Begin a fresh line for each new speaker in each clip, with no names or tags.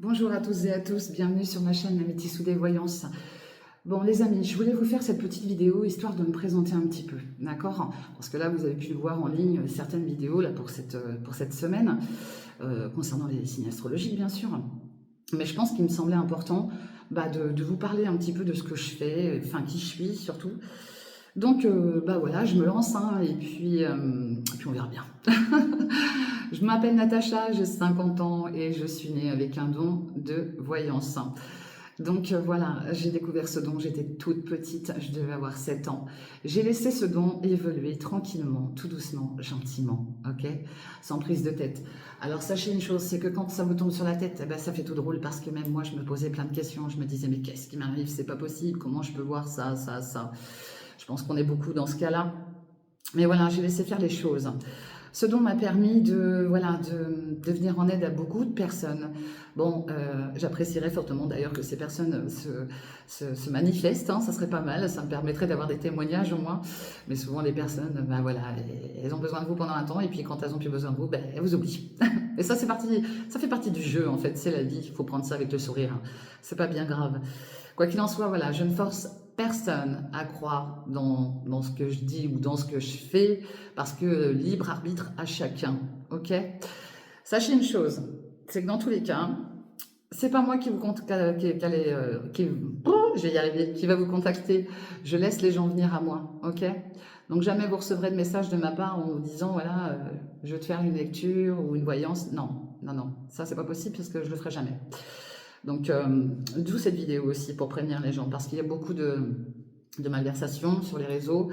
Bonjour à tous et à tous, bienvenue sur ma chaîne Amitié Soudée Voyance. Bon les amis, je voulais vous faire cette petite vidéo histoire de me présenter un petit peu, d'accord? Parce que là vous avez pu voir en ligne certaines vidéos là, pour cette semaine, concernant les signes astrologiques bien sûr. Mais je pense qu'il me semblait important de vous parler un petit peu de ce que je fais, enfin qui je suis surtout. Donc voilà, je me lance hein, et puis on verra bien. Je m'appelle Natacha, j'ai 50 ans et je suis née avec un don de voyance. Donc voilà, j'ai découvert ce don, j'étais toute petite, je devais avoir 7 ans. J'ai laissé ce don évoluer tranquillement, tout doucement, gentiment, ok? Sans prise de tête. Alors sachez une chose, c'est que quand ça vous tombe sur la tête, eh ben, ça fait tout drôle parce que même moi je me posais plein de questions, je me disais mais qu'est-ce qui m'arrive, c'est pas possible, comment je peux voir ça, ça, ça. Je pense qu'on est beaucoup dans ce cas-là. Mais voilà, j'ai laissé faire les choses. Ce don m'a permis de venir en aide à beaucoup de personnes. Bon, j'apprécierais fortement d'ailleurs que ces personnes se manifestent, hein, ça serait pas mal, ça me permettrait d'avoir des témoignages au moins. Mais souvent les personnes, elles ont besoin de vous pendant un temps et puis quand elles ont plus besoin de vous, elles vous oublient. Et ça, ça fait partie du jeu en fait, c'est la vie, il faut prendre ça avec le sourire. C'est pas bien grave. Quoi qu'il en soit, voilà, je ne force personne à croire dans ce que je dis ou dans ce que je fais, parce que libre arbitre à chacun, ok? Sachez une chose, c'est que dans tous les cas, c'est pas moi qui vous je vais y arriver, qui va vous contacter. Je laisse les gens venir à moi, ok? Donc jamais vous recevrez de message de ma part en vous disant voilà, je vais te faire une lecture ou une voyance. Non, non, non, ça c'est pas possible parce que je le ferai jamais. Donc d'où cette vidéo aussi pour prévenir les gens parce qu'il y a beaucoup de malversations sur les réseaux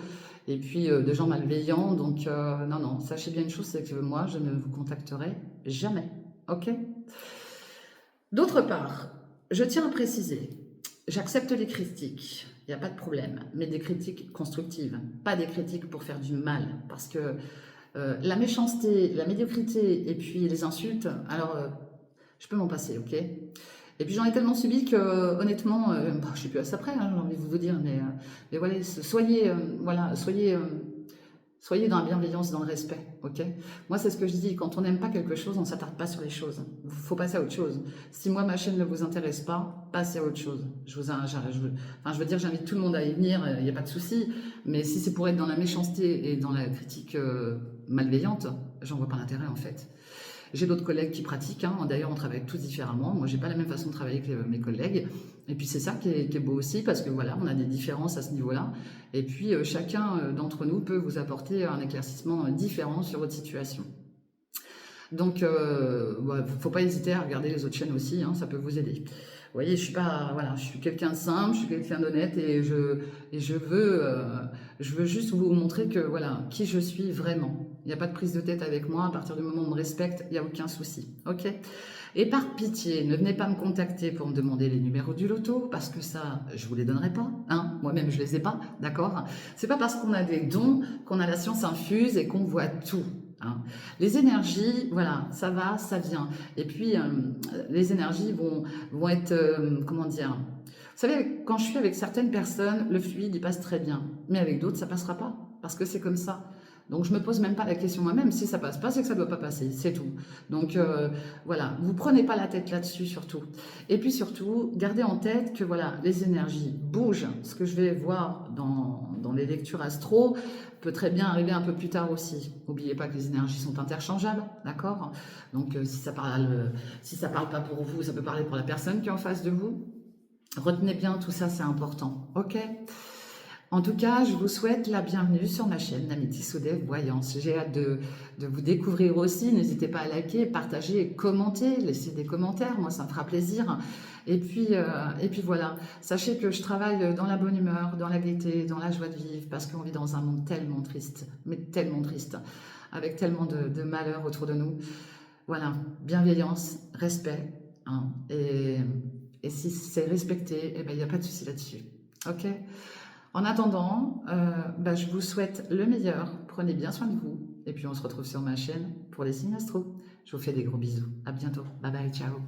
et puis de gens malveillants. Donc non, non, sachez bien une chose, c'est que moi, je ne vous contacterai jamais. Ok? D'autre part, je tiens à préciser, j'accepte les critiques, il n'y a pas de problème, mais des critiques constructives, pas des critiques pour faire du mal, parce que la méchanceté, la médiocrité et puis les insultes, alors je peux m'en passer, ok? Et puis j'en ai tellement subi que honnêtement, je suis plus à ça près, hein, j'ai envie de vous dire, mais voilà, soyez dans la bienveillance, dans le respect, ok? Moi, c'est ce que je dis, quand on n'aime pas quelque chose, on ne s'attarde pas sur les choses. Il faut passer à autre chose. Si moi, ma chaîne ne vous intéresse pas, passez à autre chose. Je veux dire, j'invite tout le monde à y venir, il n'y a pas de souci, mais si c'est pour être dans la méchanceté et dans la critique malveillante, j'en vois pas l'intérêt en fait. J'ai d'autres collègues qui pratiquent, hein. D'ailleurs on travaille tous différemment, moi j'ai pas la même façon de travailler que mes collègues, et puis c'est ça qui est beau aussi, parce que voilà, on a des différences à ce niveau-là, et puis chacun d'entre nous peut vous apporter un éclaircissement différent sur votre situation. Donc, faut pas hésiter à regarder les autres chaînes aussi, hein, ça peut vous aider. Vous voyez, je suis quelqu'un de simple, je suis quelqu'un d'honnête et je veux juste vous montrer que voilà, qui je suis vraiment. Il n'y a pas de prise de tête avec moi, à partir du moment où on me respecte, il n'y a aucun souci, ok? Et par pitié, ne venez pas me contacter pour me demander les numéros du loto, parce que ça, je vous les donnerai pas, hein? Moi-même, je les ai pas, d'accord? C'est pas parce qu'on a des dons qu'on a la science infuse et qu'on voit tout. Hein. Les énergies, voilà, ça va, ça vient. Et puis, les énergies vont être, comment dire, vous savez, quand je suis avec certaines personnes, le fluide, il passe très bien. Mais avec d'autres, ça passera pas. Parce que c'est comme ça. Donc, je me pose même pas la question moi-même. Si ça passe pas, c'est que ça doit pas passer. C'est tout. Donc, voilà. Vous prenez pas la tête là-dessus, surtout. Et puis, surtout, gardez en tête que, voilà, les énergies bougent. Ce que je vais voir dans les lectures astro peut très bien arriver un peu plus tard aussi. N'oubliez pas que les énergies sont interchangeables, d'accord? Donc, si ça parle pas pour vous, ça peut parler pour la personne qui est en face de vous. Retenez bien tout ça, c'est important, ok? En tout cas, je vous souhaite la bienvenue sur ma chaîne Amitié Soudée Voyance. J'ai hâte de vous découvrir aussi. N'hésitez pas à liker, partager, commenter, laisser des commentaires. Moi, ça me fera plaisir. Et puis voilà. Sachez que je travaille dans la bonne humeur, dans la gaieté, dans la joie de vivre, parce qu'on vit dans un monde tellement triste, mais tellement triste, avec tellement de malheur autour de nous. Voilà, bienveillance, respect, hein, et si c'est respecté, eh ben, il n'y a pas de souci là-dessus. Ok? En attendant, je vous souhaite le meilleur. Prenez bien soin de vous. Et puis on se retrouve sur ma chaîne pour les signes astro. Je vous fais des gros bisous. À bientôt. Bye bye, ciao.